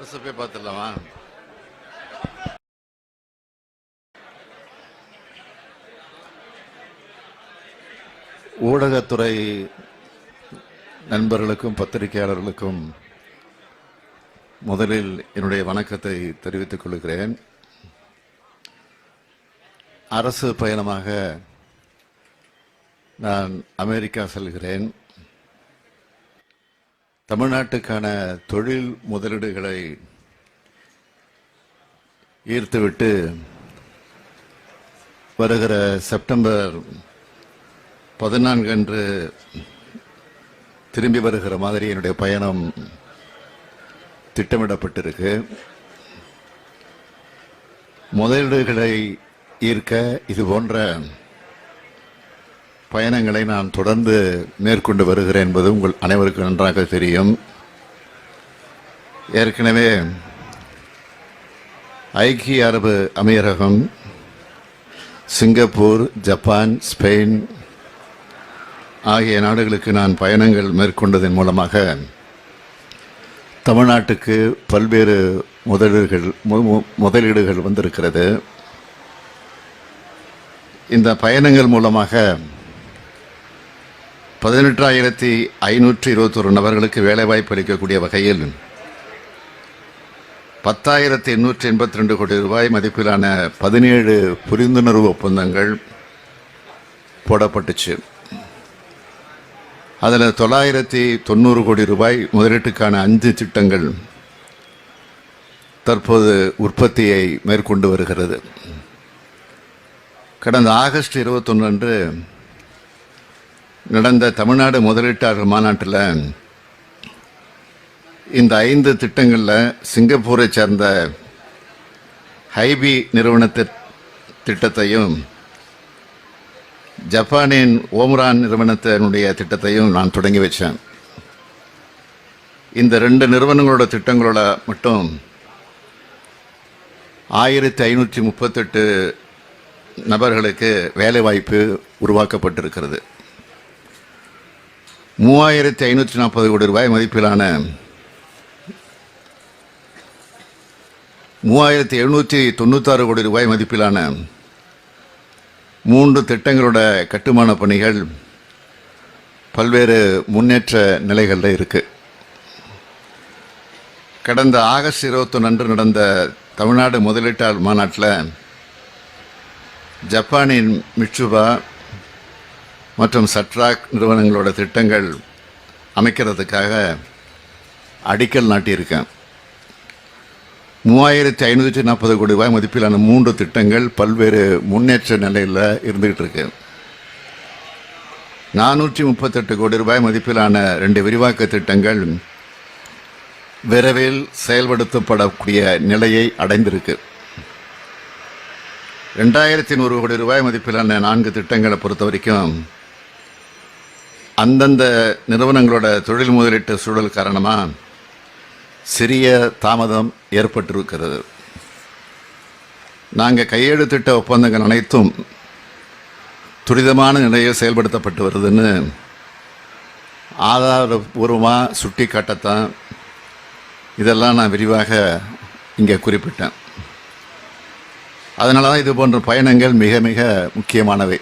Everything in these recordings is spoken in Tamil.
ரெசிபி பார்த்துடலாமா? ஊடகத்துறை நண்பர்களுக்கும் பத்திரிகையாளர்களுக்கும் முதலில் என்னுடைய வணக்கத்தை தெரிவித்துக் கொள்கிறேன். அரசு பயணமாக நான் அமெரிக்கா செல்கிறேன். தமிழ்நாட்டுக்கான தொழில் முதலீடுகளை ஈர்த்துவிட்டு வருகிற செப்டம்பர் 14 அன்று திரும்பி வருகிற மாதிரி என்னுடைய பயணம் திட்டமிடப்பட்டிருக்கு. முதலீடுகளை ஈர்க்க இது போன்ற பயணங்களை நான் தொடர்ந்து மேற்கொண்டு வருகிறேன் என்பது உங்கள் அனைவருக்கும் நன்றாக தெரியும். ஏற்கனவே ஐக்கிய அரபு அமீரகம், சிங்கப்பூர், ஜப்பான், ஸ்பெயின் ஆகிய நாடுகளுக்கு நான் பயணங்கள் மேற்கொண்டதன் மூலமாக தமிழ்நாட்டுக்கு பல்வேறு முதலீடுகள் வந்திருக்கிறது. இந்த பயணங்கள் மூலமாக 18,521 நபர்களுக்கு வேலைவாய்ப்பு அளிக்கக்கூடிய வகையில் 10,882 கோடி ரூபாய் மதிப்பிலான 17 புரிந்துணர்வு ஒப்பந்தங்கள் போடப்பட்டுச்சு. அதில் 990 கோடி ரூபாய் முதலீட்டுக்கான 5 திட்டங்கள் தற்போது உற்பத்தியை மேற்கொண்டு வருகிறது. கடந்த ஆகஸ்ட் 21 அன்று நடந்த தமிழ்நாடு முதலீட்டாளர் மாநாட்டில் இந்த 5 திட்டங்களில் சிங்கப்பூரை சேர்ந்த ஹைபி நிறுவன திட்டத்தையும் ஜப்பானின் ஓம்ரான் நிறுவனத்தினுடைய திட்டத்தையும் நான் தொடங்கி வச்சேன். இந்த 2 நிறுவனங்களோட திட்டங்களோட மட்டும் 1,538 நபர்களுக்கு வேலைவாய்ப்பு உருவாக்கப்பட்டிருக்கிறது. 3,540 கோடி ரூபாய் மதிப்பிலான 3,796 கோடி ரூபாய் மதிப்பிலான 3 திட்டங்களோட கட்டுமான பணிகள் பல்வேறு முன்னேற்ற நிலைகளில் இருக்கு. கடந்த ஆகஸ்ட் 21 அன்று நடந்த தமிழ்நாடு முதலீட்டாளர் மாநாட்டில் ஜப்பானின் மிட்சுபா மற்றும் சட்ராக் நிறுவனங்களோட திட்டங்கள் அமைக்கிறதுக்காக அடிக்கல் நாட்டியிருக்கேன். 3,540 கோடி ரூபாய் மதிப்பிலான 3 திட்டங்கள் பல்வேறு முன்னேற்ற நிலையில் இருந்துகிட்டு இருக்கு. 438 கோடி ரூபாய் மதிப்பிலான 2 விரிவாக்க திட்டங்கள் விரைவில் செயல்படுத்தப்படக்கூடிய நிலையை அடைந்திருக்கு. 2,100 கோடி ரூபாய் மதிப்பிலான 4 திட்டங்களை பொறுத்த வரைக்கும் அந்தந்த நிறுவனங்களோட தொழில் முதலீட்டு சூழல் காரணமாக சிறிய தாமதம் ஏற்பட்டிருக்கிறது. நாங்கள் கையெழுத்திட்ட ஒப்பந்தங்கள் அனைத்தும் துரிதமான நிலையில் செயல்படுத்தப்பட்டு வருதுன்னு ஆதாரபூர்வமாக சுட்டி காட்டத்தான் இதெல்லாம் நான் விரிவாக இங்கே குறிப்பிட்டேன். அதனால தான் இது போன்ற பயணங்கள் மிக மிக முக்கியமானவை.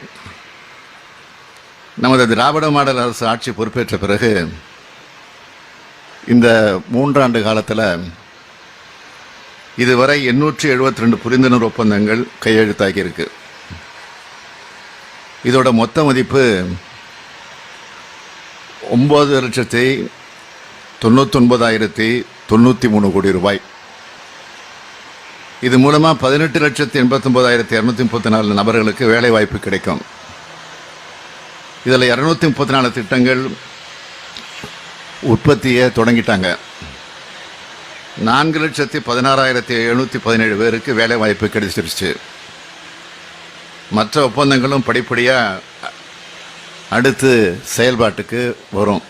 நமது திராவிட மாடல் அரசு ஆட்சி பொறுப்பேற்ற பிறகு இந்த 3 ஆண்டு காலத்தில் இதுவரை 872 புரிந்துணர்வு ஒப்பந்தங்கள் கையெழுத்தாகியிருக்கு. இதோட மொத்த மதிப்பு 9,99,093 கோடி ரூபாய். இது மூலமாக 18,89,234 நபர்களுக்கு வேலை வாய்ப்பு கிடைக்கும். இதில் 234 திட்டங்கள் உற்பத்தியை தொடங்கிட்டாங்க. 4,16,717 பேருக்கு வேலை வாய்ப்பு கிடைச்சிருச்சு. மற்ற ஒப்பந்தங்களும் படிப்படியாக அடுத்து செயல்பாட்டுக்கு வரும்.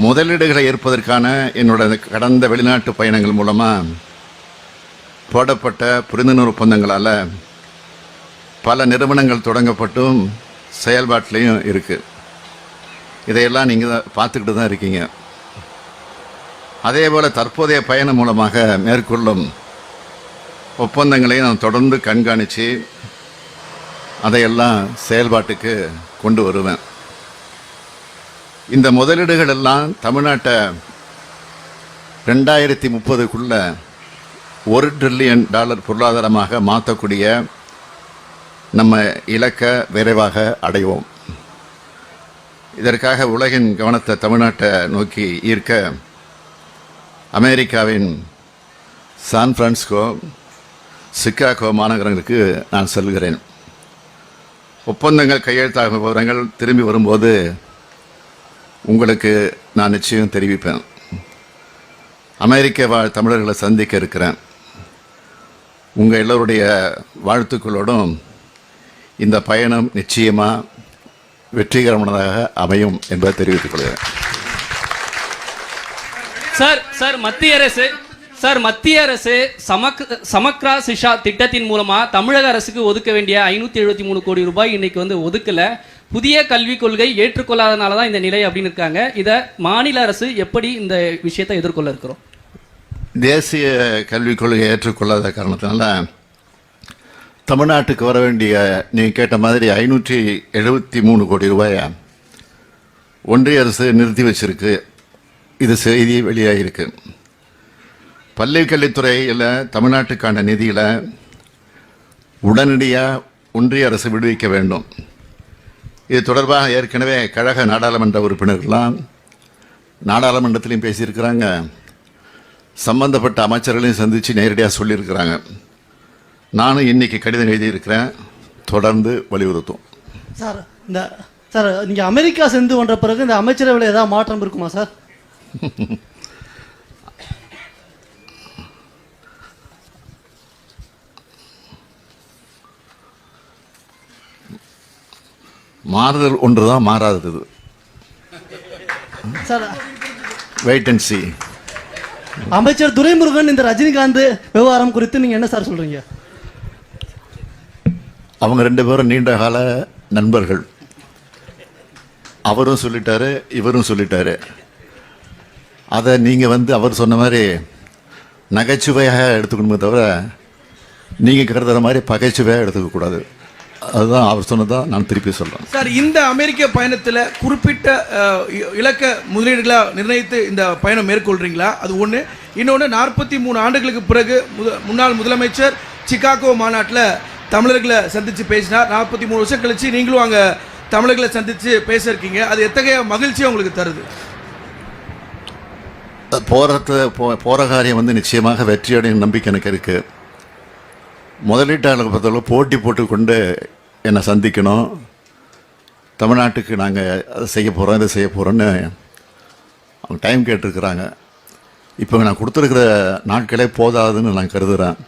முதலீடுகளை ஏற்பதற்கான என்னோட கடந்த வெளிநாட்டு பயணங்கள் மூலமாக போடப்பட்ட புரிந்துணர்வு ஒப்பந்தங்களால் பல நிறுவனங்கள் தொடங்கப்பட்டும் செயல்பாட்டிலையும் இருக்குது. இதையெல்லாம் நீங்கள் பார்த்துக்கிட்டு தான் இருக்கீங்க. அதேபோல் தற்போதைய பயணம் மூலமாக மேற்கொள்ளும் ஒப்பந்தங்களை நான் தொடர்ந்து கண்காணித்து அதையெல்லாம் செயல்பாட்டுக்கு கொண்டு வருவேன். இந்த முதலீடுகள் எல்லாம் தமிழ்நாட்டை 2030க்குள்ள $1 ட்ரில்லியன் பொருளாதாரமாக மாற்றக்கூடிய நம்ம இலக்கை விரைவாக அடைவோம். இதற்காக உலகின் கவனத்தை தமிழ்நாட்டை நோக்கி ஈர்க்க அமெரிக்காவின் சான் பிரான்சிஸ்கோ, சிகாகோ மாநகரங்களுக்கு நான் செல்கிறேன். ஒப்பந்தங்கள் கையெழுத்தாக விவரங்கள் திரும்பி வரும்போது உங்களுக்கு நான் நிச்சயம் தெரிவிப்பேன். அமெரிக்க வாழ் தமிழர்களை சந்திக்க இருக்கிறேன். உங்கள் எல்லோருடைய வாழ்த்துக்களோடும் இந்த பயணம் நிச்சயமாக வெற்றிகரமானதாக அமையும் என்பதை தெரிவித்துக் கொள்கிறேன். மத்திய அரசு சமக்ரா சிஷா திட்டத்தின் மூலமா தமிழக அரசுக்கு ஒதுக்க வேண்டிய 573 கோடி ரூபாய் இன்னைக்கு ஒதுக்கல. புதிய கல்விக் கொள்கை ஏற்றுக்கொள்ளாதனால தான் இந்த நிலை அப்படின்னு இருக்காங்க. இதை மாநில அரசு எப்படி இந்த விஷயத்தை எதிர்கொள்ள இருக்கிறோம்? தேசிய கல்விக் கொள்கை ஏற்றுக்கொள்ளாத காரணத்தினால தமிழ்நாட்டுக்கு வர வேண்டிய நீங்கள் கேட்ட மாதிரி 573 கோடி ரூபாயை ஒன்றிய அரசு நிறுத்தி வச்சிருக்கு. இது செய்தி வெளியாகிருக்கு. பள்ளி கல்வித்துறையில் தமிழ்நாட்டுக்கான நிதியில் உடனடியாக ஒன்றிய அரசு விடுவிக்க வேண்டும். இது தொடர்பாக ஏற்கனவே கழக நாடாளுமன்ற உறுப்பினர்கள்லாம் நாடாளுமன்றத்திலையும் பேசியிருக்கிறாங்க, சம்பந்தப்பட்ட அமைச்சர்களையும் சந்தித்து நேரடியாக சொல்லியிருக்கிறாங்க. நானும் இன்னைக்கு கடிதம் எழுதியிருக்கிறேன், தொடர்ந்து வலியுறுத்தும். சார் நீங்கள் அமெரிக்கா சென்று வந்த பிறகு இந்த அமைச்சரவையில் ஏதாவது மாற்றம் இருக்குமா சார்? மாறுதல் ஒன்று தான் மாறாதது. Sir wait and see. அமைச்சர் துரைமுருகன் இந்த ரஜினிகாந்த் விவகாரம் குறித்து நீங்கள் என்ன சார் சொல்கிறீங்க? அவங்க 2 பேரும் நீண்ட கால நண்பர்கள். அவரும் சொல்லிட்டாரு, இவரும் சொல்லிட்டாரு. அதை நீங்கள் அவர் சொன்ன மாதிரி நகைச்சுவையாக எடுத்துக்கணுமே தவிர நீங்கள் கருதுகிற மாதிரி பகைச்சுவையாக எடுத்துக்கக்கூடாது. அதுதான் அவர் சொன்னதான் நான் திருப்பி சொல்கிறேன். சார், இந்த அமெரிக்க பயணத்தில் குறிப்பிட்ட இலக்க முதலீடுகளாக நிர்ணயித்து இந்த பயணம் மேற்கொள்கிறீங்களா? அது ஒன்று. இன்னொன்று, 43 ஆண்டுகளுக்கு பிறகு முன்னாள் முதலமைச்சர் சிகாகோ மாநாட்டில் தமிழர்களை சந்தித்து பேசினார். 43 வருஷம் கழிச்சு நீங்களும் அங்கே தமிழர்களை சந்தித்து பேச இருக்கீங்க. அது எத்தகைய மகிழ்ச்சியை உங்களுக்கு தருது? போகிற காரியம் நிச்சயமாக வெற்றியடையும் நம்பிக்கை எனக்கு இருக்குது. முதலீட்டாளர்கள் பொறுத்தவரை போட்டி போட்டுக்கொண்டு என்னை சந்திக்கணும், தமிழ்நாட்டுக்கு நாங்கள் அதை செய்ய போகிறோம், இதை செய்ய போகிறோன்னு அவங்க டைம் கேட்டிருக்கிறாங்க. இப்போ நான் கொடுத்துருக்கிற நாட்களே போதாதுன்னு நான் கருதுகிறேன்.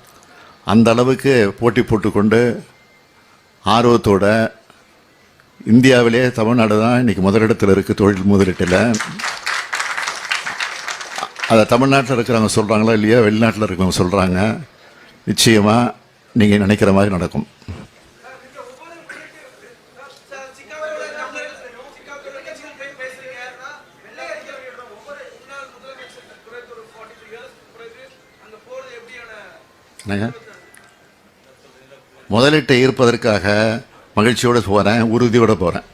அந்த அளவுக்கு போட்டி போட்டுக்கொண்டு ஆர்வத்தோட இந்தியாவிலே தமிழ்நாடு தான் இன்றைக்கி முதலிடத்தில் இருக்குது தொழில் முதலீட்டில். அதை தமிழ்நாட்டில் இருக்கிறவங்க சொல்கிறாங்களா இல்லையா, வெளிநாட்டில் இருக்கிறவங்க சொல்கிறாங்க. நிச்சயமாக நீங்கள் நினைக்கிற மாதிரி நடக்கும். முதலீட்டை ஈர்ப்பதற்காக மகிழ்ச்சியோடு போகிறேன், உறுதியோடு போகிறேன்.